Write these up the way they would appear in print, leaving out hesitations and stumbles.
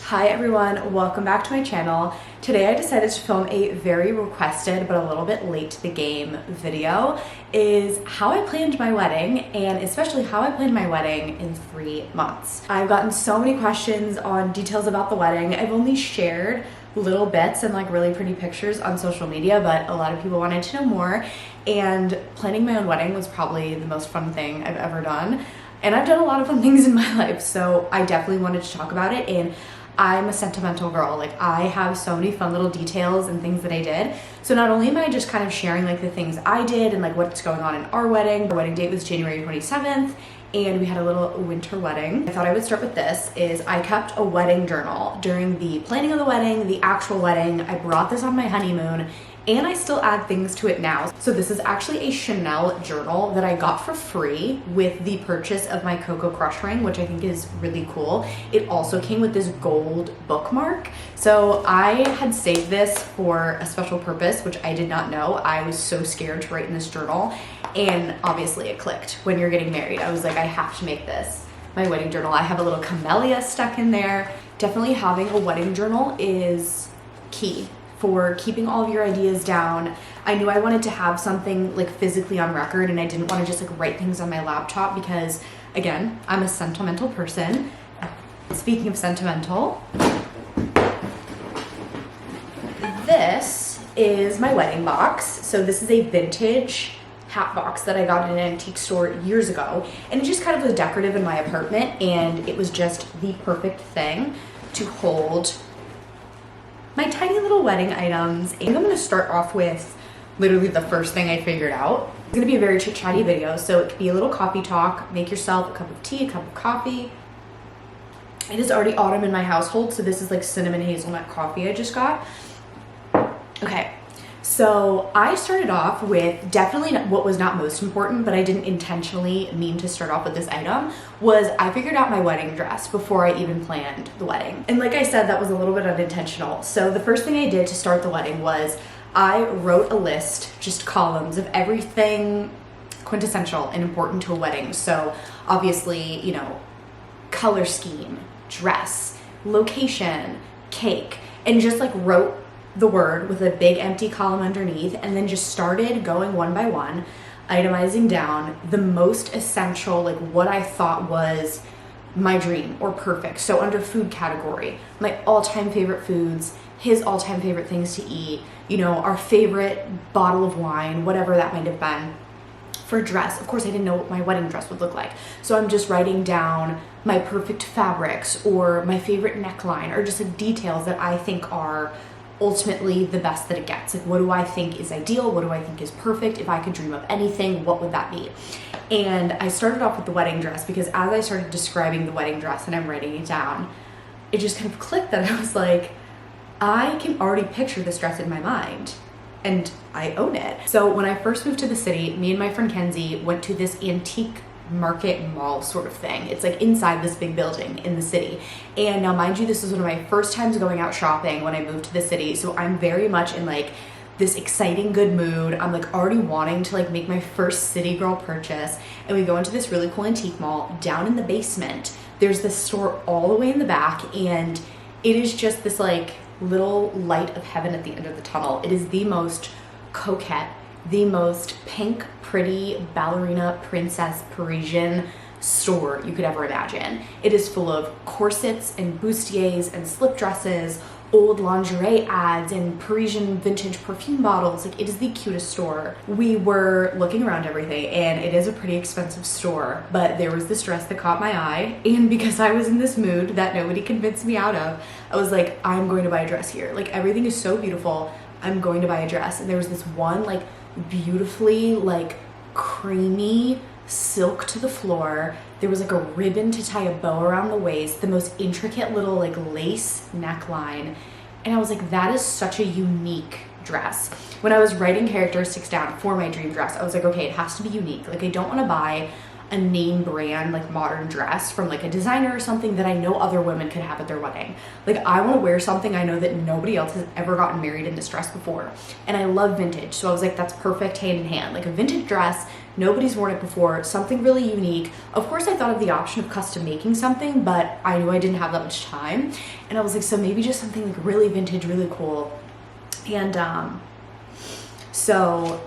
Hi everyone, welcome back to my channel. Today I decided to film a very requested but a little bit late to the game video is how I planned my wedding, and especially how I planned my wedding in 3 months. I've gotten so many questions on details about the wedding. I've only shared little bits and like really pretty pictures on social media, but a lot of people wanted to know more, and planning my own wedding was probably the most fun thing I've ever done. And I've done a lot of fun things in my life, so I definitely wanted to talk about it. And I'm a sentimental girl. Like, I have so many fun little details and things that I did. So not only am I just kind of sharing like the things I did and like what's going on in our wedding. Our wedding date was January 27th and we had a little winter wedding. I thought I would start with this is I kept a wedding journal during the planning of the wedding, the actual wedding. I brought this on my honeymoon and I still add things to it now. So this is actually a Chanel journal that I got for free with the purchase of my Coco Crush ring, which I think is really cool. It also came with this gold bookmark. So I had saved this for a special purpose, which I did not know. I was so scared to write in this journal, and obviously it clicked when you're getting married. I was like, I have to make this my wedding journal. I have a little camellia stuck in there. Definitely having a wedding journal is key for keeping all of your ideas down. I knew I wanted to have something like physically on record, and I didn't want to just like write things on my laptop because, again, I'm a sentimental person. Speaking of sentimental, this is my wedding box. So this is a vintage hat box that I got in an antique store years ago, and it just kind of was decorative in my apartment, and it was just the perfect thing to hold my tiny little wedding items. And I'm gonna start off with literally the first thing I figured out. It's gonna be a very chit-chatty video, so it could be a little coffee talk. Make yourself a cup of tea, a cup of coffee. It is already autumn in my household, so this is like cinnamon hazelnut coffee I just got. Okay, so I started off with definitely what was not most important, but I didn't intentionally mean to start off with this item, was I figured out my wedding dress before I even planned the wedding. And like I said, that was a little bit unintentional. So the first thing I did to start the wedding was I wrote a list, just columns of everything quintessential and important to a wedding. So obviously, you know, color scheme, dress, location, cake, and just like wrote the word with a big empty column underneath, and then just started going one by one, itemizing down the most essential, like what I thought was my dream or perfect. So under food category, my all-time favorite foods, his all-time favorite things to eat, you know, our favorite bottle of wine, whatever that might have been. For dress, of course, I didn't know what my wedding dress would look like. So I'm just writing down my perfect fabrics or my favorite neckline, or just like details that I think are ultimately the best that it gets. Like, what do I think is ideal? What do I think is perfect? If I could dream of anything, what would that be? And I started off with the wedding dress because as I started describing the wedding dress and I'm writing it down, it just kind of clicked that I was like, I can already picture this dress in my mind and I own it. So when I first moved to the city, me and my friend Kenzie went to this antique market mall sort of thing. It's like inside this big building in the city. And now mind you, this was one of my first times going out shopping when I moved to the city. So I'm very much in like this exciting good mood. I'm like already wanting to like make my first city girl purchase. And we go into this really cool antique mall. Down in the basement, there's this store all the way in the back, and it is just this like little light of heaven at the end of the tunnel. It is the most coquette, the most pink, pretty ballerina princess Parisian store you could ever imagine. It is full of corsets and bustiers and slip dresses, old lingerie ads and Parisian vintage perfume bottles. Like, it is the cutest store. We were looking around everything, and it is a pretty expensive store, but there was this dress that caught my eye, and because I was in this mood that nobody convinced me out of, I was like, I'm going to buy a dress here. Like, everything is so beautiful, I'm going to buy a dress. And there was this one like beautifully like creamy silk to the floor. There was like a ribbon to tie a bow around the waist, the most intricate little like lace neckline. And I was like, that is such a unique dress. When I was writing characteristics down for my dream dress, I was like, okay, it has to be unique. Like, I don't want to buy a name brand like modern dress from like a designer or something that I know other women could have at their wedding. Like, I want to wear something I know that nobody else has ever gotten married in this dress before. And I love vintage, so I was like, that's perfect hand in hand. Like, a vintage dress Nobody's worn it before, something really unique. Of course, I thought of the option of custom making something, but I knew I didn't have that much time. And I was like, so maybe just something like really vintage, really cool. And so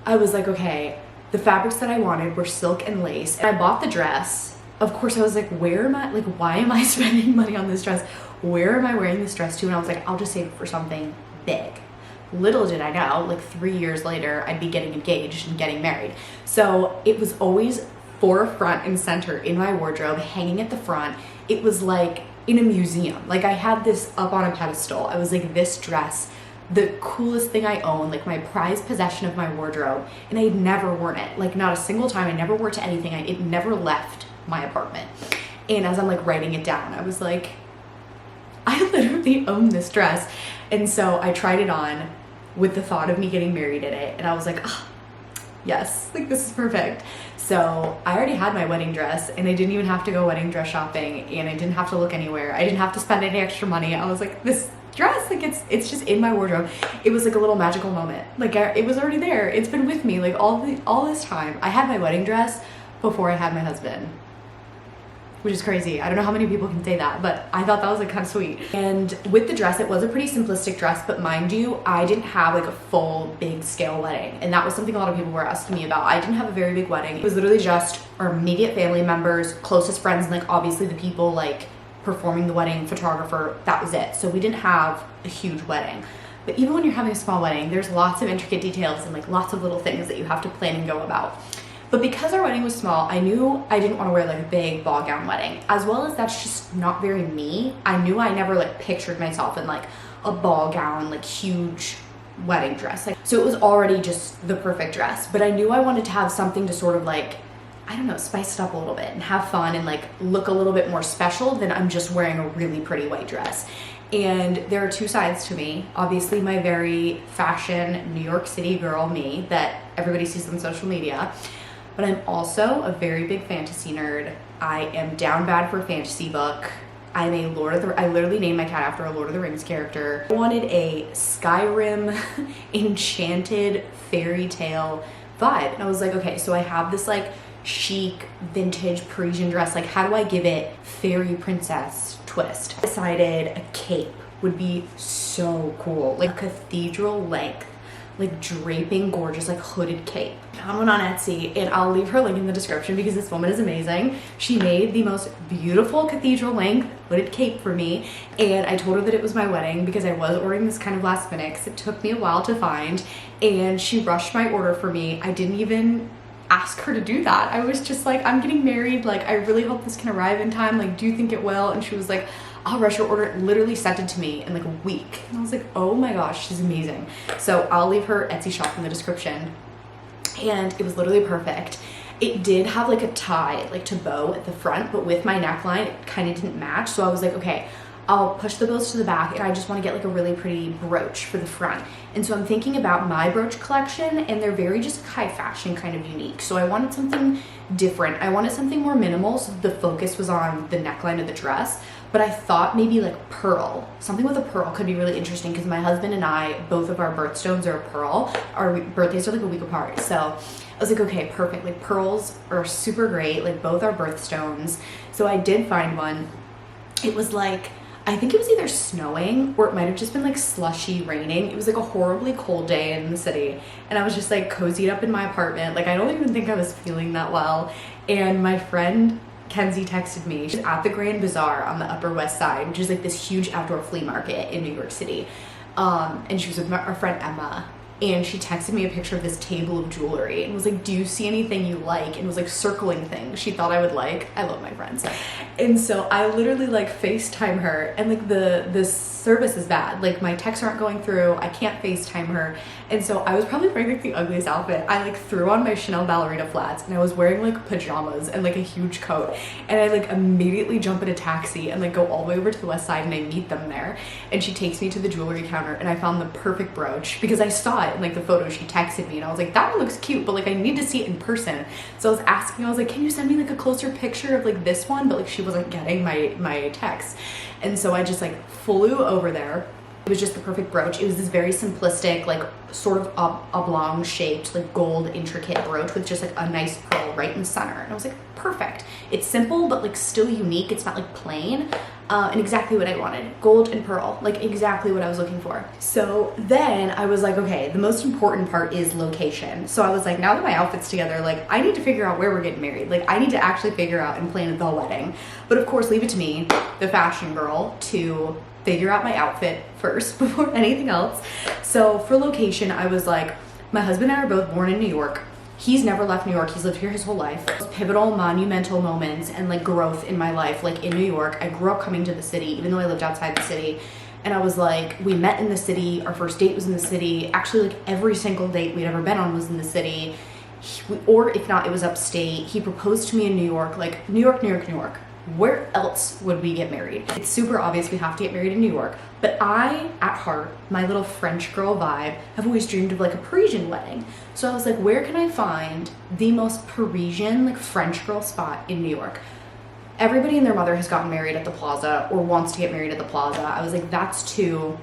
I was like, okay, the fabrics that I wanted were silk and lace. And I bought the dress. Of course, I was like, why am I spending money on this dress? Where am I wearing this dress to? And I was like, I'll just save it for something big. Little did I know, like 3 years later, I'd be getting engaged and getting married. So it was always forefront and center in my wardrobe, hanging at the front. It was like in a museum. Like I had this up on a pedestal. I was like, this dress, the coolest thing I own, like my prized possession of my wardrobe. And I had never worn it, like not a single time. I never wore it to anything. It never left my apartment. And as I'm like writing it down, I was like, I literally own this dress. And so I tried it on with the thought of me getting married in it. And I was like, oh, yes, like this is perfect. So I already had my wedding dress and I didn't even have to go wedding dress shopping and I didn't have to look anywhere. I didn't have to spend any extra money. I was like, this dress, like it's just in my wardrobe. It was like a little magical moment. Like it was already there. It's been with me like all this time. I had my wedding dress before I had my husband, which is crazy. I don't know how many people can say that, but I thought that was like kind of sweet. And with the dress, it was a pretty simplistic dress, but mind you, I didn't have like a full big scale wedding. And that was something a lot of people were asking me about. I didn't have a very big wedding. It was literally just our immediate family members, closest friends, and like obviously the people like performing the wedding, photographer, that was it. So we didn't have a huge wedding. But even when you're having a small wedding, there's lots of intricate details and like lots of little things that you have to plan and go about. But because our wedding was small, I knew I didn't want to wear like a big ball gown wedding, as well as that's just not very me. I knew I never like pictured myself in like a ball gown, like huge wedding dress. Like, so it was already just the perfect dress, but I knew I wanted to have something to sort of like, I don't know, spice it up a little bit and have fun and like look a little bit more special than I'm just wearing a really pretty white dress. And there are two sides to me. Obviously my very fashion New York City girl, me, that everybody sees on social media. But I'm also a very big fantasy nerd. I am down bad for a fantasy book. I'm a I literally named my cat after a Lord of the Rings character. I wanted a Skyrim enchanted fairy tale vibe. And I was like, okay, so I have this like chic vintage Parisian dress. Like how do I give it fairy princess twist? I decided a cape would be so cool. Like cathedral length, like draping gorgeous like hooded cape. I went on Etsy and I'll leave her link in the description because this woman is amazing. She made the most beautiful cathedral length hooded cape for me, and I told her that it was my wedding because I was ordering this kind of last minute because it took me a while to find, and she rushed my order for me. I didn't even ask her to do that. I was just like, I'm getting married, like I really hope this can arrive in time, like do you think it will? And she was like, I'll rush your order. Literally sent it to me in like a week. And I was like, oh my gosh, she's amazing. So I'll leave her Etsy shop in the description. And it was literally perfect. It did have like a tie, like to bow at the front, but with my neckline, it kind of didn't match. So I was like, okay, I'll push the bows to the back and I just want to get like a really pretty brooch for the front. And so I'm thinking about my brooch collection and they're very just high fashion, kind of unique. So I wanted something different. I wanted something more minimal. So the focus was on the neckline of the dress, but I thought maybe like pearl, something with a pearl could be really interesting because my husband and I, both of our birthstones are a pearl. Our birthdays are like a week apart. So I was like, okay, perfect. Like pearls are super great. Like both our birthstones. So I did find one. It was like, I think it was either snowing or it might have just been like slushy raining. It was like a horribly cold day in the city. And I was just like cozied up in my apartment. Like I don't even think I was feeling that well. And my friend Kelsey texted me. She's at the Grand Bazaar on the Upper West Side, which is like this huge outdoor flea market in New York City. And she was with our friend Emma. And she texted me a picture of this table of jewelry and was like, do you see anything you like? And was like circling things she thought I would like. I love my friends. And so I literally like FaceTime her, and like the service is bad. Like my texts aren't going through. I can't FaceTime her. And so I was probably wearing like the ugliest outfit. I like threw on my Chanel ballerina flats and I was wearing like pajamas and like a huge coat. And I like immediately jump in a taxi and like go all the way over to the West Side and I meet them there. And she takes me to the jewelry counter and I found the perfect brooch because I saw it in like the photo she texted me and I was like, that one looks cute, but like I need to see it in person. So I was asking, I was like, can you send me like a closer picture of like this one? But like she wasn't getting my text. And so I just like flew over there. It was just the perfect brooch. It was this very simplistic, like sort of oblong shaped, like gold intricate brooch with just like a nice pearl right in the center. And I was like, perfect. It's simple, but like still unique. It's not like plain. And exactly what I wanted. Gold and pearl, like exactly what I was looking for. So then I was like, okay, the most important part is location. So I was like, now that my outfit's together, like I need to figure out where we're getting married. Like I need to actually figure out and plan the wedding. But of course, leave it to me, the fashion girl, to figure out my outfit first before anything else. So for location, I was like, my husband and I are both born in New York. He's never left New York. He's lived here his whole life. Pivotal, monumental moments and like growth in my life, like in New York. I grew up coming to the city, even though I lived outside the city. And I was like, we met in the city. Our first date was in the city. Actually, like every single date we'd ever been on was in the city. Or if not, it was upstate. He proposed to me in New York, like New York, New York, New York. Where else would we get married? It's super obvious we have to get married in New York. But I, at heart, my little French girl vibe, have always dreamed of like a Parisian wedding. So I was like, where can I find the most Parisian, like French girl spot in New York? Everybody and their mother has gotten married at the Plaza or wants to get married at the Plaza. I was like, that's too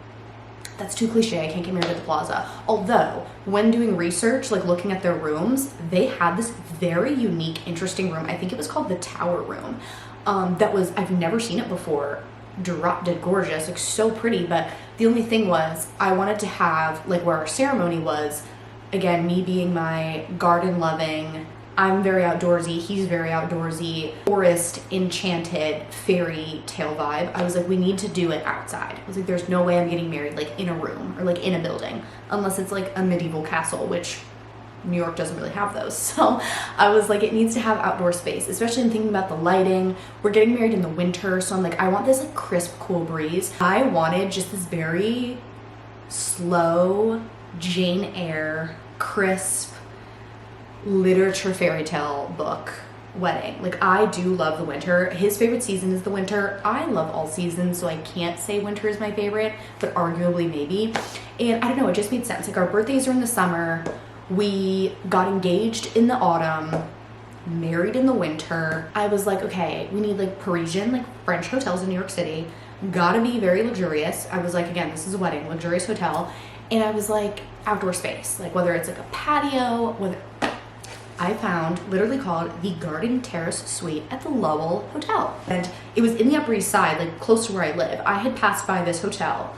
cliche. I can't get married at the Plaza. Although, when doing research, like looking at their rooms, they had this very unique, interesting room. I think it was called the Tower Room. I've never seen it before. Drop dead gorgeous, like so pretty. But the only thing was, I wanted to have like where our ceremony was. Again, me being my garden loving, I'm very outdoorsy, he's very outdoorsy, forest, enchanted, fairy tale vibe. I was like, we need to do it outside. I was like, there's no way I'm getting married like in a room or like in a building, unless it's like a medieval castle, which New York doesn't really have those. So I was like, it needs to have outdoor space, especially in thinking about the lighting. We're getting married in the winter, so I'm like, I want this like crisp, cool breeze. I wanted just this very slow, Jane Eyre, crisp, literature fairy tale book wedding. Like I do love the winter. His favorite season is the winter. I love all seasons, so I can't say winter is my favorite, but arguably maybe. And I don't know, it just made sense. Like our birthdays are in the summer. We got engaged in the autumn, married in the winter. I was like, okay, we need like Parisian, like French hotels in New York City. Gotta be very luxurious. I was like, again, this is a wedding, luxurious hotel. And I was like, outdoor space, like whether it's like a patio, whether I found literally called the Garden Terrace Suite at the Lowell Hotel. And it was in the Upper East Side, like close to where I live. I had passed by this hotel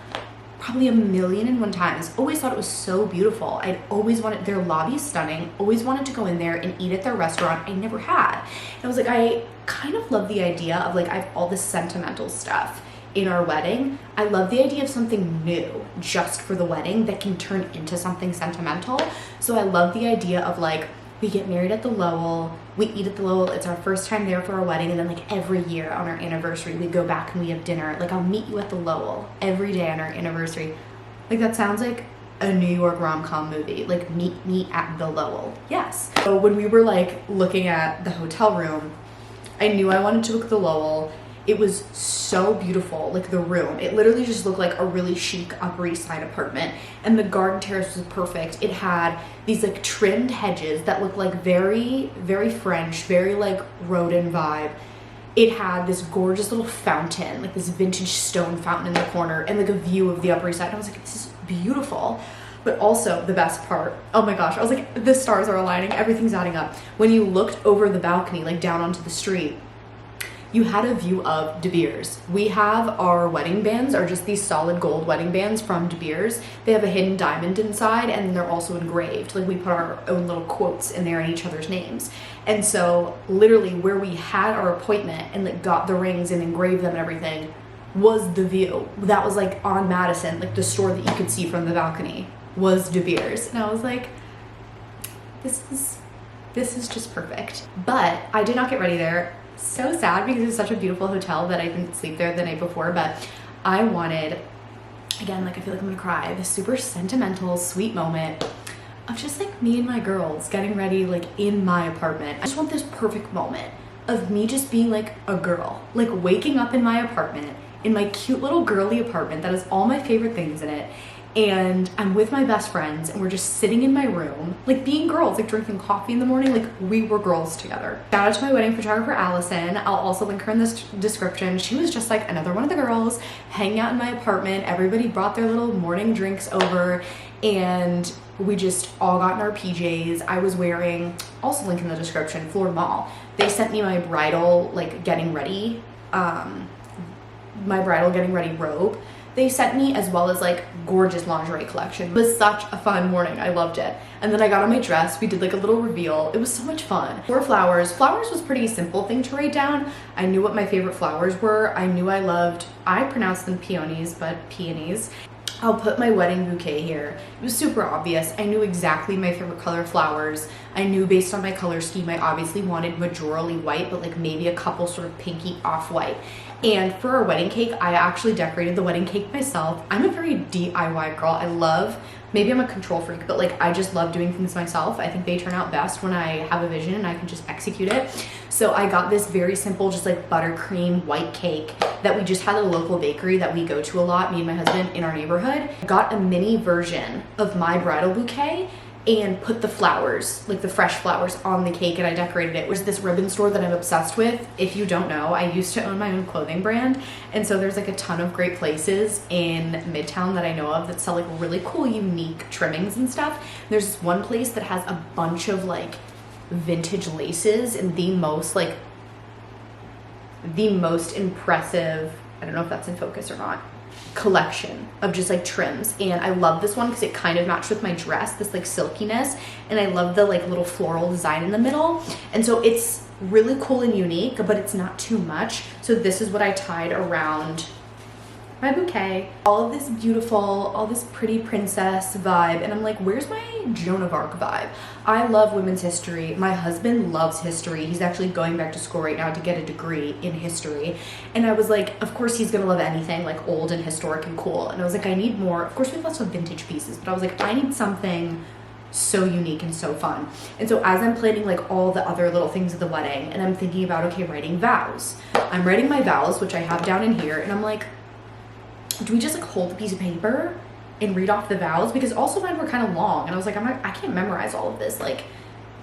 probably 1,000,001 times. Always thought it was so beautiful. I'd always wanted, their lobby is stunning, always wanted to go in there and eat at their restaurant. I never had. And I was like, I kind of love the idea of like, I have all this sentimental stuff in our wedding. I love the idea of something new just for the wedding that can turn into something sentimental. So I love the idea of like, we get married at the Lowell, we eat at the Lowell, it's our first time there for our wedding, and then like every year on our anniversary, we go back and we have dinner. Like I'll meet you at the Lowell every day on our anniversary. Like that sounds like a New York rom-com movie, like meet me at the Lowell. Yes. So when we were like looking at the hotel room, I knew I wanted to book the Lowell. It was so beautiful, like the room. It literally just looked like a really chic Upper East Side apartment. And the garden terrace was perfect. It had these like trimmed hedges that looked like very, very French, very like Rodin vibe. It had this gorgeous little fountain, like this vintage stone fountain in the corner and like a view of the Upper East Side. And I was like, this is beautiful. But also the best part, oh my gosh, I was like, the stars are aligning, everything's adding up. When you looked over the balcony, like down onto the street, you had a view of De Beers. We have our wedding bands are just these solid gold wedding bands from De Beers. They have a hidden diamond inside and they're also engraved. Like we put our own little quotes in there and each other's names. And so literally where we had our appointment and like got the rings and engraved them and everything was the view. That was like on Madison, like the store that you could see from the balcony was De Beers. And I was like, this is just perfect. But I did not get ready there. So sad because it was such a beautiful hotel that I didn't sleep there the night before, but I wanted, again, like I feel like I'm gonna cry, this super sentimental, sweet moment of just like me and my girls getting ready like in my apartment. I just want this perfect moment of me just being like a girl, like waking up in my apartment, in my cute little girly apartment that has all my favorite things in it, and I'm with my best friends and we're just sitting in my room, like being girls, like drinking coffee in the morning, like we were girls together. Shout out to my wedding photographer, Allison. I'll also link her in this description. She was just like another one of the girls hanging out in my apartment. Everybody brought their little morning drinks over and we just all got in our PJs. I was wearing, also link in the description, Florida Mall. They sent me my bridal, like getting ready, robe. They sent me, as well as like gorgeous lingerie collection. It was such a fun morning. I loved it. And then I got on my dress. We did like a little reveal. It was so much fun. For flowers, flowers was a pretty simple thing to write down. I knew what my favorite flowers were. I knew I pronounced them peonies, but peonies. I'll put my wedding bouquet here. It was super obvious. I knew exactly my favorite color flowers. I knew based on my color scheme, I obviously wanted majorly white, but like maybe a couple sort of pinky off-white. And for our wedding cake, I actually decorated the wedding cake myself. I'm a very DIY girl. I love, maybe I'm a control freak, but like I just love doing things myself. I think they turn out best when I have a vision and I can just execute it. So I got this very simple, just like buttercream white cake that we just had at a local bakery that we go to a lot, me and my husband, in our neighborhood. Got a mini version of my bridal bouquet and put the flowers, like the fresh flowers, on the cake, and I decorated it. It was this ribbon store that I'm obsessed with. If you don't know, I used to own my own clothing brand, and so there's like a ton of great places in Midtown that I know of that sell like really cool, unique trimmings and stuff. There's this one place that has a bunch of like vintage laces and the most impressive, I don't know if that's in focus or not, collection of just like trims. And I love this one because it kind of matched with my dress, this like silkiness, and I love the like little floral design in the middle. And so it's really cool and unique, but it's not too much. So this is what I tied around my bouquet. All of this beautiful, all this pretty princess vibe, and I'm like, where's my Joan of Arc vibe? I love women's history. My husband loves history. He's actually going back to school right now to get a degree in history. And I was like, of course he's gonna love anything like old and historic and cool. And I was like, I need more. Of course we have lots of vintage pieces, but I was like, I need something so unique and so fun. And so as I'm planning like all the other little things of the wedding, and I'm thinking about, okay, writing vows. I'm writing my vows, which I have down in here, and I'm like, do we just like hold a piece of paper and read off the vows? Because also mine were kind of long, and I was like, I can't memorize all of this. Like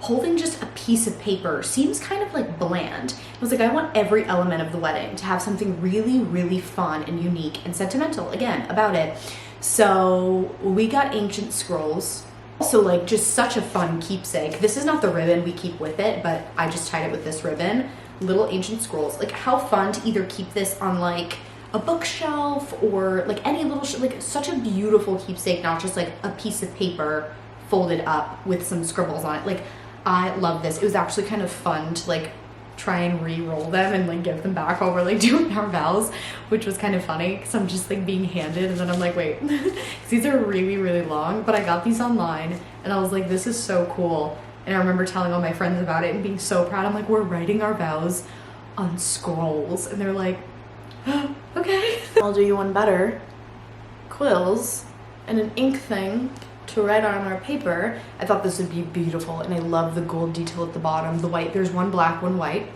holding just a piece of paper seems kind of like bland. I was like, I want every element of the wedding to have something really, really fun and unique and sentimental, again, about it. So we got ancient scrolls. Also like just such a fun keepsake. This is not the ribbon we keep with it, but I just tied it with this ribbon. Little ancient scrolls. Like how fun to either keep this on like a bookshelf or like any little like such a beautiful keepsake, not just like a piece of paper folded up with some scribbles on it. Like I love this. It was actually kind of fun to like try and re-roll them and like give them back while we're like doing our vows, which was kind of funny because I'm just like being handed, and then I'm like, wait, these are really, really long, but I got these online and I was like, this is so cool. And I remember telling all my friends about it and being so proud. I'm like, we're writing our vows on scrolls, and they're like, okay. I'll do you one better. Quills and an ink thing to write on our paper. I thought this would be beautiful, and I love the gold detail at the bottom, the white. There's one black, one white.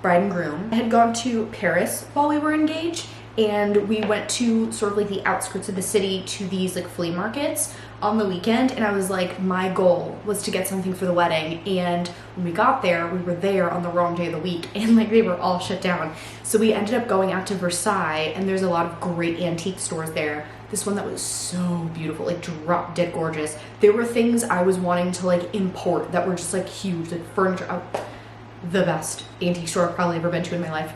Bride and groom. I had gone to Paris while we were engaged, and we went to sort of like the outskirts of the city to these like flea markets on the weekend, and I was like, my goal was to get something for the wedding. And when we got there, we were there on the wrong day of the week, and like they were all shut down. So we ended up going out to Versailles, and there's a lot of great antique stores there. This one that was so beautiful, like drop dead gorgeous. There were things I was wanting to like import that were just like huge, like furniture. Oh, the best antique store I've probably ever been to in my life.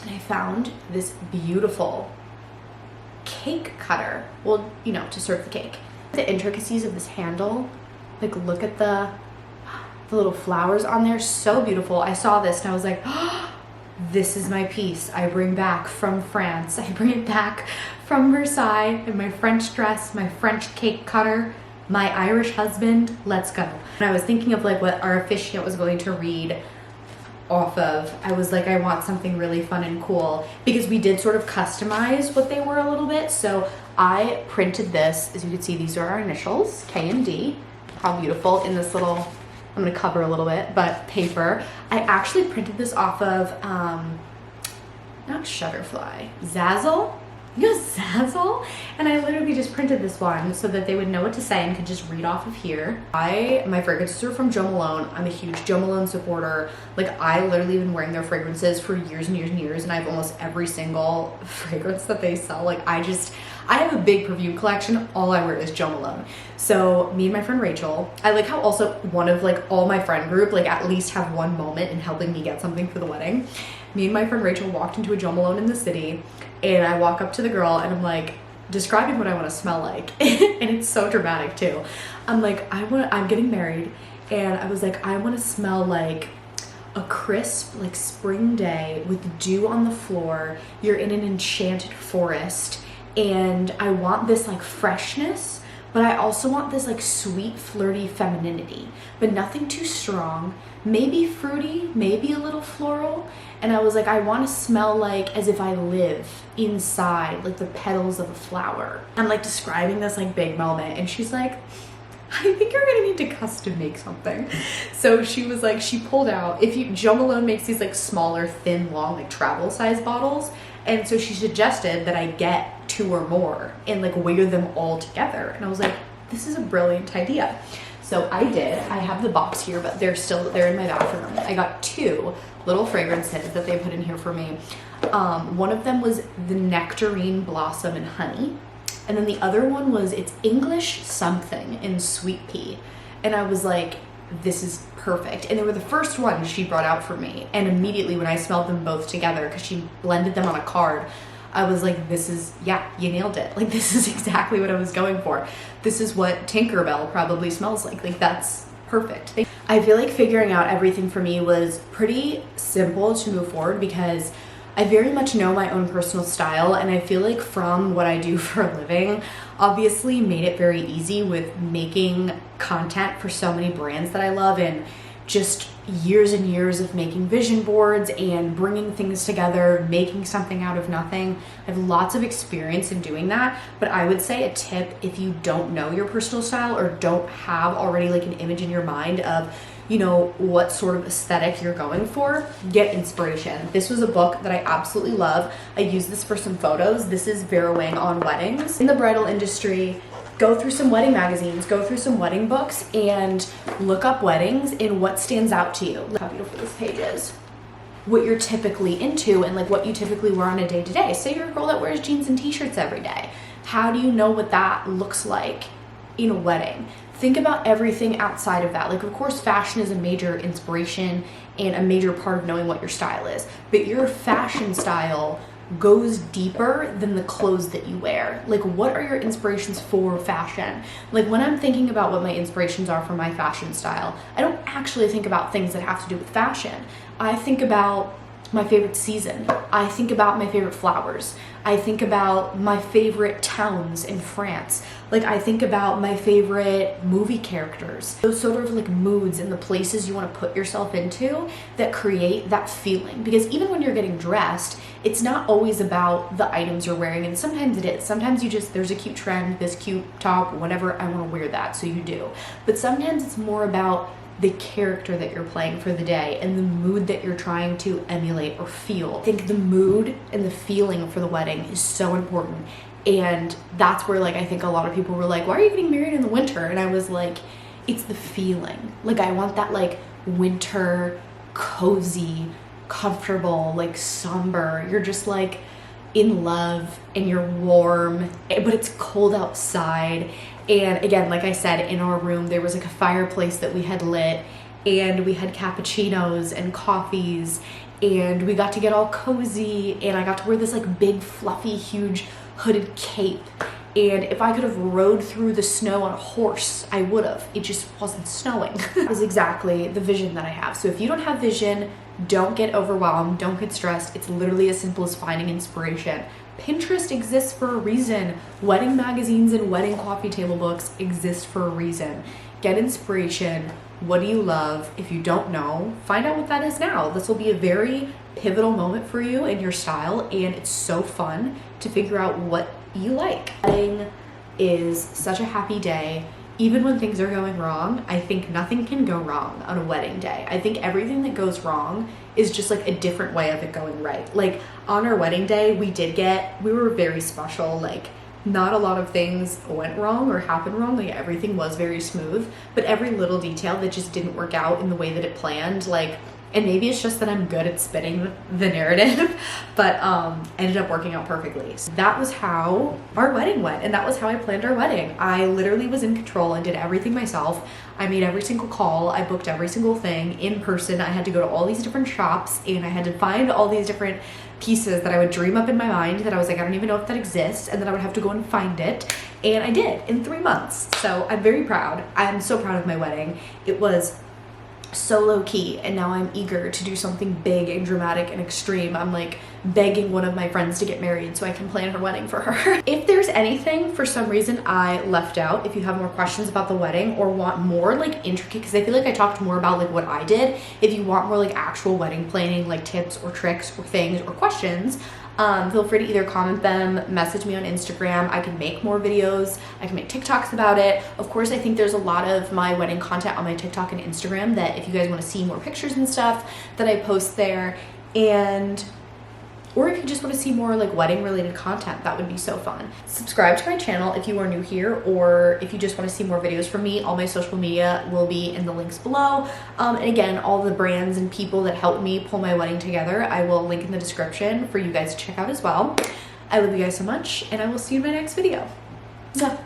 And I found this beautiful cake cutter. Well, you know, to serve the cake. The intricacies of this handle, like look at the little flowers on there, so beautiful. I saw this and I was like, oh, this is my piece I bring back from France. I bring it back from Versailles in my French dress, my French cake cutter, my Irish husband, let's go. And I was thinking of like what our officiant was going to read off of. I was like, I want something really fun and cool, because we did sort of customize what they were a little bit. So I printed this. As you can see, these are our initials, K and D. How beautiful, in this little, I'm gonna cover a little bit, but paper. I actually printed this off of, not Shutterfly, Zazzle. You know Zazzle? And I literally just printed this one so that they would know what to say and could just read off of here. My fragrances are from Jo Malone. I'm a huge Jo Malone supporter. Like, I literally been wearing their fragrances for years and years and years, and I have almost every single fragrance that they sell. Like, I have a big perfume collection. All I wear is Jo Malone. So me and my friend Rachel, I like how also one of like all my friend group like at least have one moment in helping me get something for the wedding. Me and my friend Rachel walked into a Jo Malone in the city, and I walk up to the girl and I'm like, describing what I want to smell like. And it's so dramatic too. I'm like, I'm getting married, and I was like, I want to smell like a crisp like spring day with dew on the floor. You're in an enchanted forest, and I want this like freshness, but I also want this like sweet, flirty femininity, but nothing too strong. Maybe fruity, maybe a little floral. And I was like, I want to smell like as if I live inside like the petals of a flower. I'm like describing this like big moment, and she's like, I think you're gonna need to custom make something. So she was like, she pulled out, Jo Malone makes these like smaller, thin, long, like travel size bottles. And so she suggested that I get 2 or more and like wear them all together. And I was like, this is a brilliant idea. So I did. I have the box here, but they're in my bathroom. I got 2 little fragrances that they put in here for me. One of them was the Nectarine Blossom and Honey. And then the other one was, it's English something in Sweet Pea. And I was like, this is perfect. And they were the first ones she brought out for me. And immediately when I smelled them both together, because she blended them on a card, I was like, yeah, you nailed it. Like, this is exactly what I was going for. This is what Tinkerbell probably smells like. Like, that's perfect. I feel like figuring out everything for me was pretty simple to move forward, because I very much know my own personal style, and I feel like from what I do for a living, obviously made it very easy with making content for so many brands that I love, and just years and years of making vision boards and bringing things together, making something out of nothing. I have lots of experience in doing that, but I would say a tip, if you don't know your personal style or don't have already like an image in your mind of, you know, what sort of aesthetic you're going for, get inspiration. This was a book that I absolutely love. I use this for some photos. This is Vera Wang on weddings. In the bridal industry, go through some wedding magazines, go through some wedding books, and look up weddings and what stands out to you. Look how beautiful this page is. What you're typically into and like what you typically wear on a day-to-day. Say you're a girl that wears jeans and t-shirts every day. How do you know what that looks like in a wedding? Think about everything outside of that. Like, of course, fashion is a major inspiration and a major part of knowing what your style is, but your fashion style goes deeper than the clothes that you wear. Like, what are your inspirations for fashion? Like, when I'm thinking about what my inspirations are for my fashion style, I don't actually think about things that have to do with fashion. I think about my favorite season. I think about my favorite flowers. I think about my favorite towns in France. Like, I think about my favorite movie characters. Those sort of like moods and the places you want to put yourself into that create that feeling. Because even when you're getting dressed, it's not always about the items you're wearing, and sometimes it is. Sometimes you just, there's a cute trend, this cute top, whatever, I want to wear that, so you do. But sometimes it's more about the character that you're playing for the day and the mood that you're trying to emulate or feel. I think the mood and the feeling for the wedding is so important. And that's where, like, I think a lot of people were like, why are you getting married in the winter? And I was like, it's the feeling. Like, I want that like winter, cozy, comfortable, like somber. You're just like in love and you're warm, but it's cold outside. And again, like I said, in our room, there was like a fireplace that we had lit, and we had cappuccinos and coffees, and we got to get all cozy, and I got to wear this like big, fluffy, huge hooded cape. And if I could have rode through the snow on a horse, I would have. It just wasn't snowing. That is exactly the vision that I have. So if you don't have vision, don't get overwhelmed, don't get stressed. It's literally as simple as finding inspiration. Pinterest exists for a reason. Wedding magazines and wedding coffee table books exist for a reason. Get inspiration. What do you love? If you don't know, find out what that is now. This will be a very pivotal moment for you in your style, and it's so fun to figure out what you like. Wedding is such a happy day. Even when things are going wrong, I think nothing can go wrong on a wedding day. I think everything that goes wrong is just like a different way of it going right. Like, on our wedding day, we were very special. Like, not a lot of things went wrong or happened wrong. Like everything was very smooth, but every little detail that just didn't work out in the way that it planned, like, and maybe it's just that I'm good at spinning the narrative, but ended up working out perfectly. So that was how our wedding went, and that was how I planned our wedding. I literally was in control and did everything myself. I made every single call, I booked every single thing in person. I had to go to all these different shops, and I had to find all these different pieces that I would dream up in my mind that I was like, I don't even know if that exists, and then I would have to go and find it, and I did in 3 months. So I'm very proud. I'm so proud of my wedding. It was so low-key, and now I'm eager to do something big and dramatic and extreme. I'm like begging one of my friends to get married so I can plan her wedding for her. If there's anything for some reason I left out, if you have more questions about the wedding or want more like intricate, because I feel like I talked more about like what I did, if you want more like actual wedding planning, like tips or tricks or things or questions, feel free to either comment them, message me on Instagram. I can make more videos. I can make TikToks about it. Of course, I think there's a lot of my wedding content on my TikTok and Instagram that if you guys want to see more pictures and stuff that I post there, or if you just want to see more like wedding related content, that would be so fun. Subscribe to my channel if you are new here, or if you just want to see more videos from me. All my social media will be in the links below. And again, all the brands and people that helped me pull my wedding together, I will link in the description for you guys to check out as well. I love you guys so much, and I will see you in my next video. Mwah.